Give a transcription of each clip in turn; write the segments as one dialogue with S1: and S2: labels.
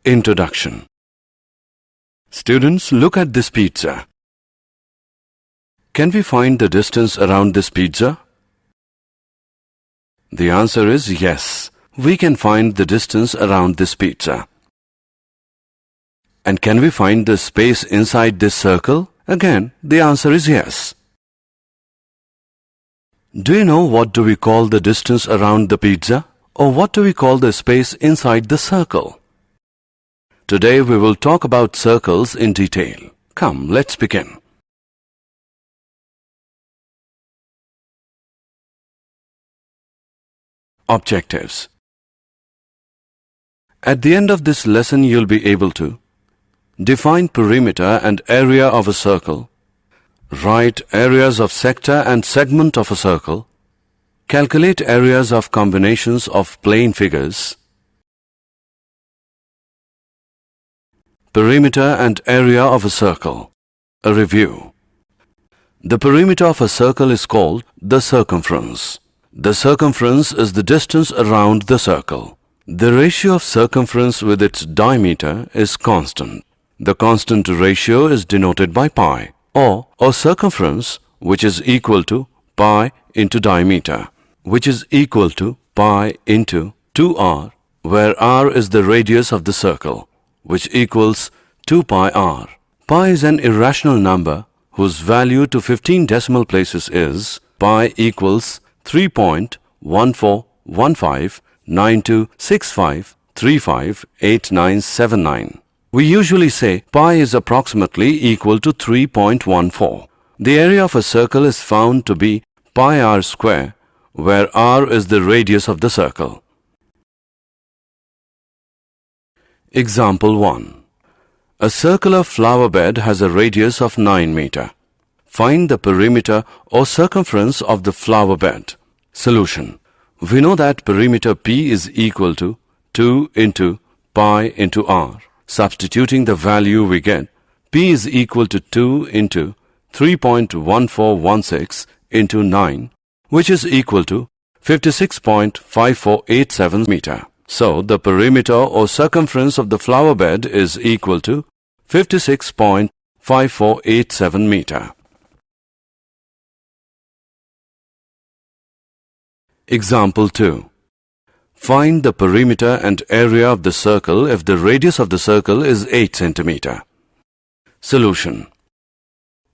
S1: Introduction. Students, look at this pizza. Can we find the distance around this pizza? The answer is yes. We can find the distance around this pizza. And can we find the space inside this circle? Again, the answer is yes. Do you know what do we call the distance around the pizza? Or what do we call the space inside the circle? Today we will talk about circles in detail. Come, let's begin. Objectives. At the end of this lesson, you'll be able to define perimeter and area of a circle, write areas of sector and segment of a circle, calculate areas of combinations of plane figures, perimeter and area of a circle. A review. The perimeter of a circle is called the circumference. The circumference is the distance around the circle. The ratio of circumference with its diameter is constant. The constant ratio is denoted by pi, or circumference, which is equal to pi into diameter, which is equal to pi into 2r, where r is the radius of the circle, which equals 2 pi r. Pi is an irrational number whose value to 15 decimal places is pi equals 3.14159265358979. We usually say pi is approximately equal to 3.14. The area of a circle is found to be pi r square, where r is the radius of the circle. Example 1. A circular flower bed has a radius of 9 meter. Find the perimeter or circumference of the flower bed. Solution. We know that perimeter P is equal to 2 into pi into r. Substituting the value we get, P is equal to 2 into 3.1416 into 9, which is equal to 56.5487 meter. So, the perimeter or circumference of the flower bed is equal to 56.5487 meter. Example 2. Find the perimeter and area of the circle if the radius of the circle is 8 centimeter. Solution.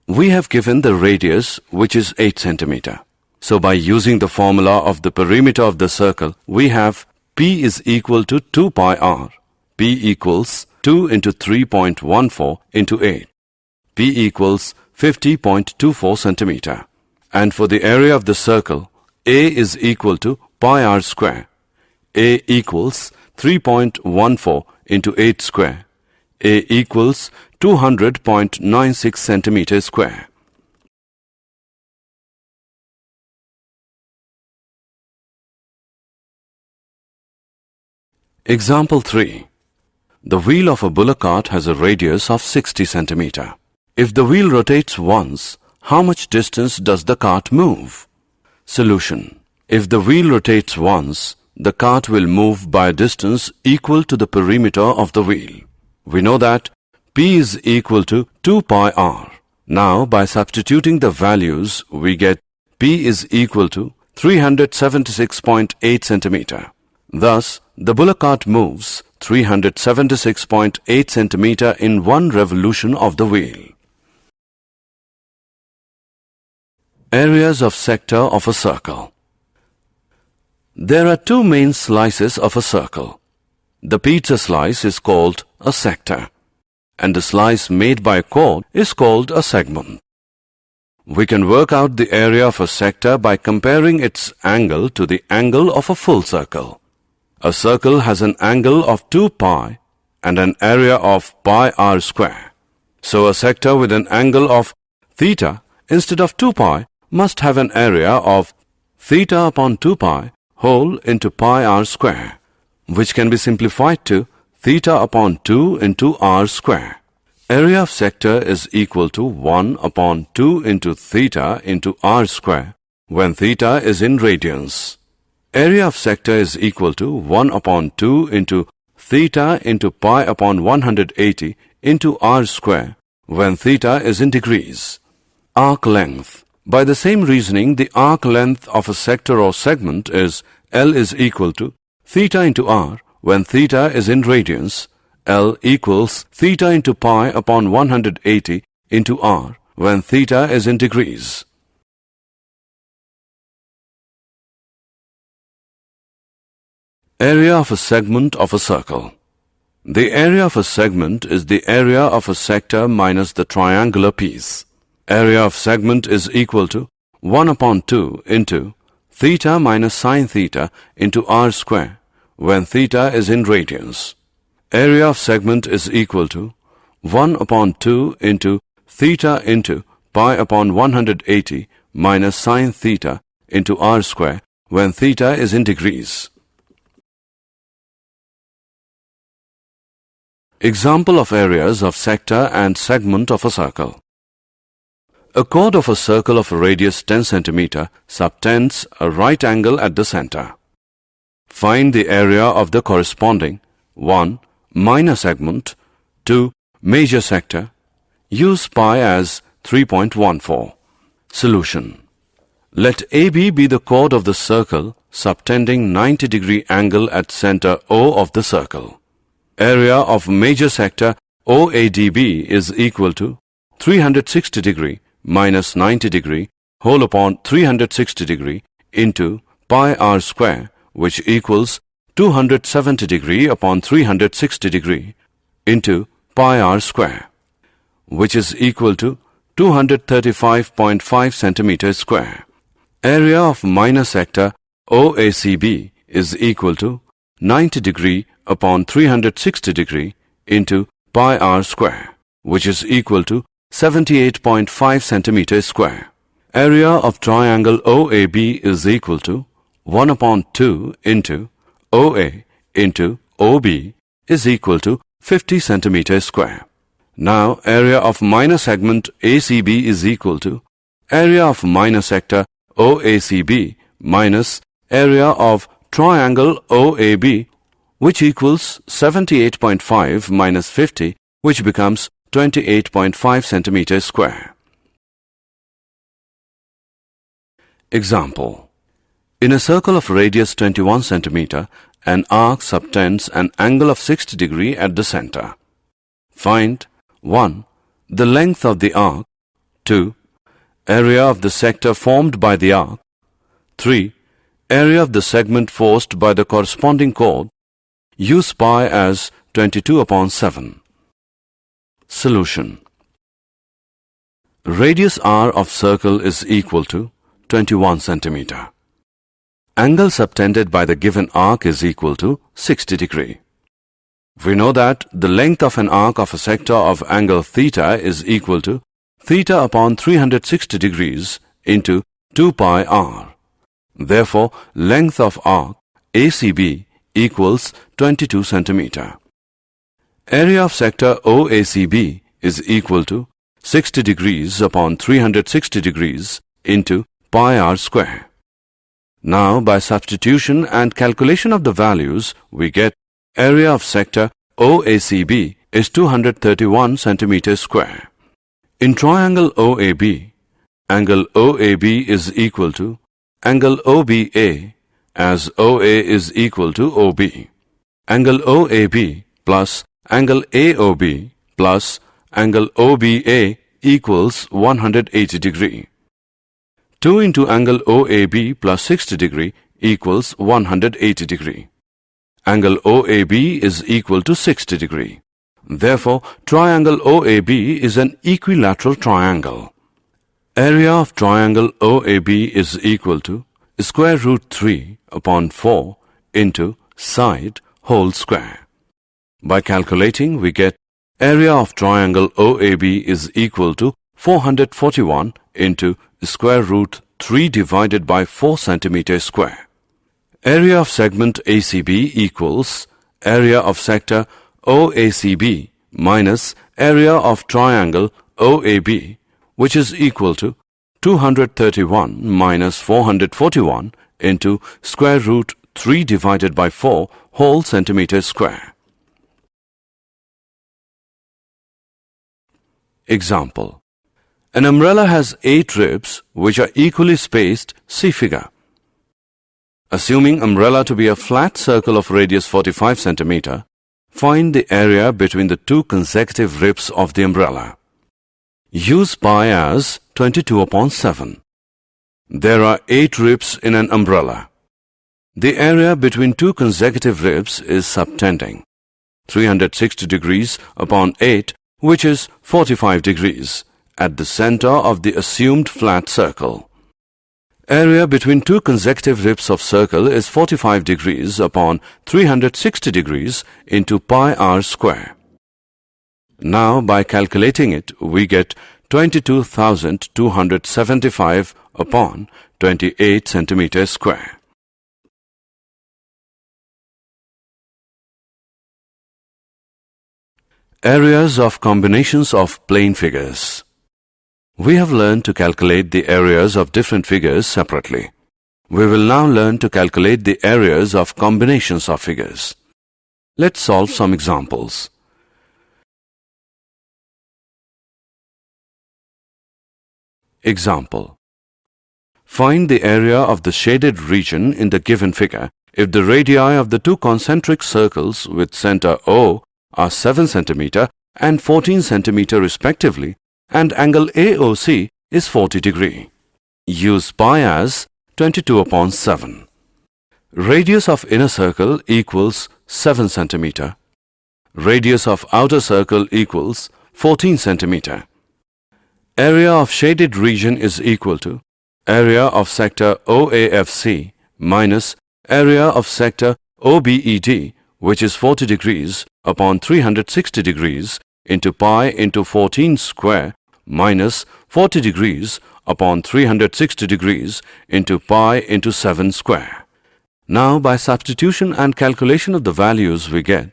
S1: We have given the radius, which is 8 centimeter. So by using the formula of the perimeter of the circle, we have P is equal to 2 pi r. P equals 2 into 3.14 into 8. P equals 50.24 centimeter. And for the area of the circle, A is equal to pi r square. A equals 3.14 into 8 square. A equals 200.96 centimeters square. Example 3. The wheel of a bullock cart has a radius of 60 centimeter. If the wheel rotates once, how much distance does the cart move? Solution. If the wheel rotates once, the cart will move by a distance equal to the perimeter of the wheel. We know that P is equal to 2 pi r. Now, by substituting the values, we get P is equal to 376.8 centimeter. Thus, the bullock cart moves 376.8 centimeter in one revolution of the wheel. Areas of sector of a circle. There are two main slices of a circle. The pizza slice is called a sector, and the slice made by a chord is called a segment. We can work out the area of a sector by comparing its angle to the angle of a full circle. A circle has an angle of 2 pi and an area of pi r square. So a sector with an angle of theta instead of 2 pi must have an area of theta upon 2 pi whole into pi r square, which can be simplified to theta upon 2 into r square. Area of sector is equal to 1 upon 2 into theta into r square when theta is in radians. Area of sector is equal to 1 upon 2 into theta into pi upon 180 into r square when theta is in degrees. Arc length. By the same reasoning, the arc length of a sector or segment is L is equal to theta into r when theta is in radians. L equals theta into pi upon 180 into r when theta is in degrees. Area of a segment of a circle. The area of a segment is the area of a sector minus the triangular piece. Area of segment is equal to 1 upon 2 into theta minus sine theta into r square when theta is in radians. Area of segment is equal to 1 upon 2 into theta into pi upon 180 minus sine theta into r square when theta is in degrees. Example of areas of sector and segment of a circle. A chord of a circle of a radius 10 cm subtends a right angle at the center. Find the area of the corresponding 1. Minor segment, 2. Major sector. Use pi as 3.14. Solution. Let AB be the chord of the circle subtending 90-degree angle at center O of the circle. Area of major sector OADB is equal to 360 degree minus 90 degree whole upon 360 degree into pi r square, which equals 270 degree upon 360 degree into pi r square, which is equal to 235.5 centimeters square. Area of minor sector OACB is equal to 90 degree upon 360 degree into pi r square, which is equal to 78.5 centimeters square. Area of triangle OAB is equal to 1 upon 2 into OA into OB is equal to 50 centimeters square. Now, area of minor segment ACB is equal to area of minor sector OACB minus area of triangle OAB, which equals 78.5 minus 50, which becomes 28.5 centimeters square. Example. In a circle of radius 21 centimeter, an arc subtends an angle of 60 degree at the center. Find 1. The length of the arc. 2. Area of the sector formed by the arc. 3. Area of the segment forced by the corresponding chord. Use pi as 22 upon 7. Solution. Radius r of circle is equal to 21 centimeter. Angle subtended by the given arc is equal to 60 degree. We know that the length of an arc of a sector of angle theta is equal to theta upon 360 degrees into 2 pi r. Therefore, length of arc ACB equals 22 centimeter. Area of sector OACB is equal to 60 degrees upon 360 degrees into pi r square. Now, by substitution and calculation of the values, we get area of sector OACB is 231 centimeters square. In triangle OAB, angle OAB is equal to angle OBA, as OA is equal to OB. Angle OAB plus angle AOB plus angle OBA equals 180 degree. 2 into angle OAB plus 60 degree equals 180 degree. Angle OAB is equal to 60 degree. Therefore, triangle OAB is an equilateral triangle. Area of triangle OAB is equal to square root 3 upon 4 into side whole square. By calculating, we get area of triangle OAB is equal to 441 into square root 3 divided by 4 centimeters square. Area of segment ACB equals area of sector OACB minus area of triangle OAB, which is equal to 231 minus 441 into square root 3 divided by 4 whole centimeters square. Example. An umbrella has 8 ribs which are equally spaced. See figure. Assuming umbrella to be a flat circle of radius 45 cm, find the area between the two consecutive ribs of the umbrella. Use pi as 22/7. There are 8 ribs in an umbrella. The area between two consecutive ribs is subtending. 360 degrees upon 8, which is 45 degrees, at the center of the assumed flat circle. Area between two consecutive ribs of circle is 45 degrees upon 360 degrees into pi r square. Now, by calculating it, we get 22,275 upon 28 centimeters square. Areas of combinations of plane figures. We have learned to calculate the areas of different figures separately. We will now learn to calculate the areas of combinations of figures. Let's solve some examples. Example. Find the area of the shaded region in the given figure if the radii of the two concentric circles with center O are 7 cm and 14 cm respectively, and angle AOC is 40 degrees. Use pi as 22/7. Radius of inner circle equals 7 cm. Radius of outer circle equals 14 cm. Area of shaded region is equal to area of sector OAFC minus area of sector OBED, which is 40 degrees upon 360 degrees into pi into 14 square minus 40 degrees upon 360 degrees into pi into 7 square. Now, by substitution and calculation of the values, we get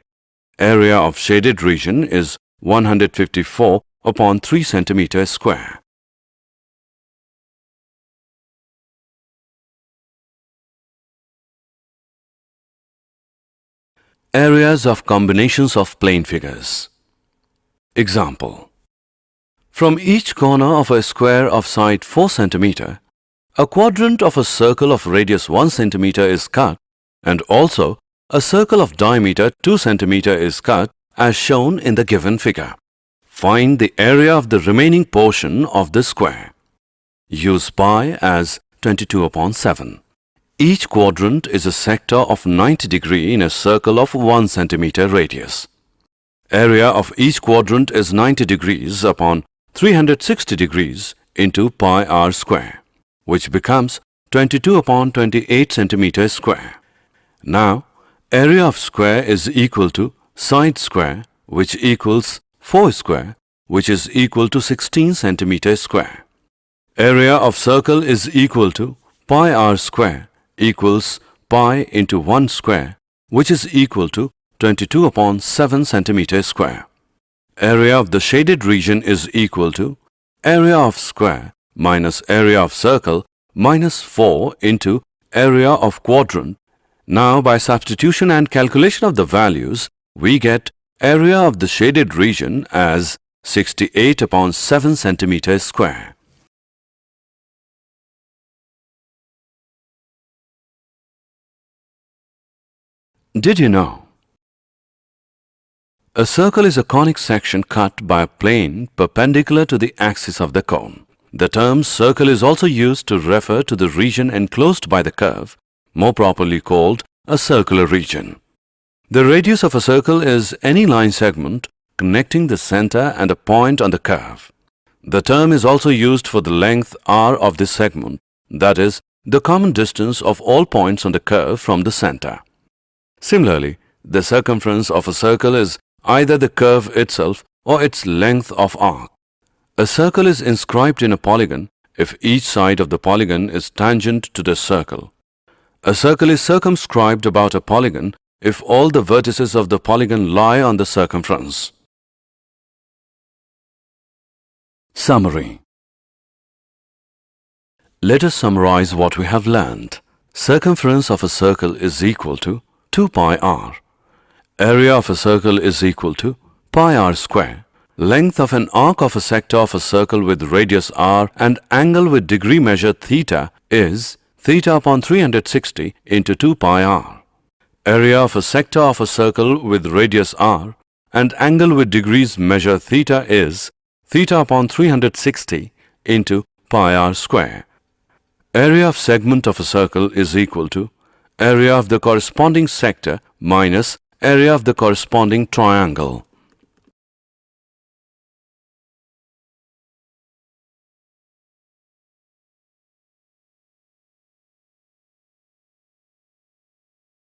S1: area of shaded region is 154 upon 3 centimeters square. Areas of combinations of plane figures. Example. From each corner of a square of side 4 cm, a quadrant of a circle of radius 1 cm is cut, and also a circle of diameter 2 cm is cut as shown in the given figure. Find the area of the remaining portion of the square. Use pi as 22/7. Each quadrant is a sector of 90 degrees in a circle of 1 cm radius. Area of each quadrant is 90 degrees upon 360 degrees into pi r square, which becomes 22/28 centimeters square. Now, area of square is equal to side square, which equals 4 square, which is equal to 16 centimeters square. Area of circle is equal to pi r square equals pi into 1 square, which is equal to 22/7 centimeters square. Area of the shaded region is equal to area of square minus area of circle minus 4 into area of quadrant. Now, by substitution and calculation of the values, we get area of the shaded region as 68/7 centimeters square. Did you know? A circle is a conic section cut by a plane perpendicular to the axis of the cone. The term circle is also used to refer to the region enclosed by the curve, more properly called a circular region. The radius of a circle is any line segment connecting the center and a point on the curve. The term is also used for the length r of this segment, that is, the common distance of all points on the curve from the center. Similarly, the circumference of a circle is either the curve itself or its length of arc. A circle is inscribed in a polygon if each side of the polygon is tangent to the circle. A circle is circumscribed about a polygon if all the vertices of the polygon lie on the circumference. Summary. Let us summarize what we have learned. Circumference of a circle is equal to 2 pi r. Area of a circle is equal to pi r square, Length of an arc of a sector of a circle with radius r and angle with degree measure theta is theta upon 360 into 2 pi r. Area of a sector of a circle with radius r and angle with degrees measure theta is theta upon 360 into pi r square. Area of segment of a circle is equal to area of the corresponding sector minus area of the corresponding triangle.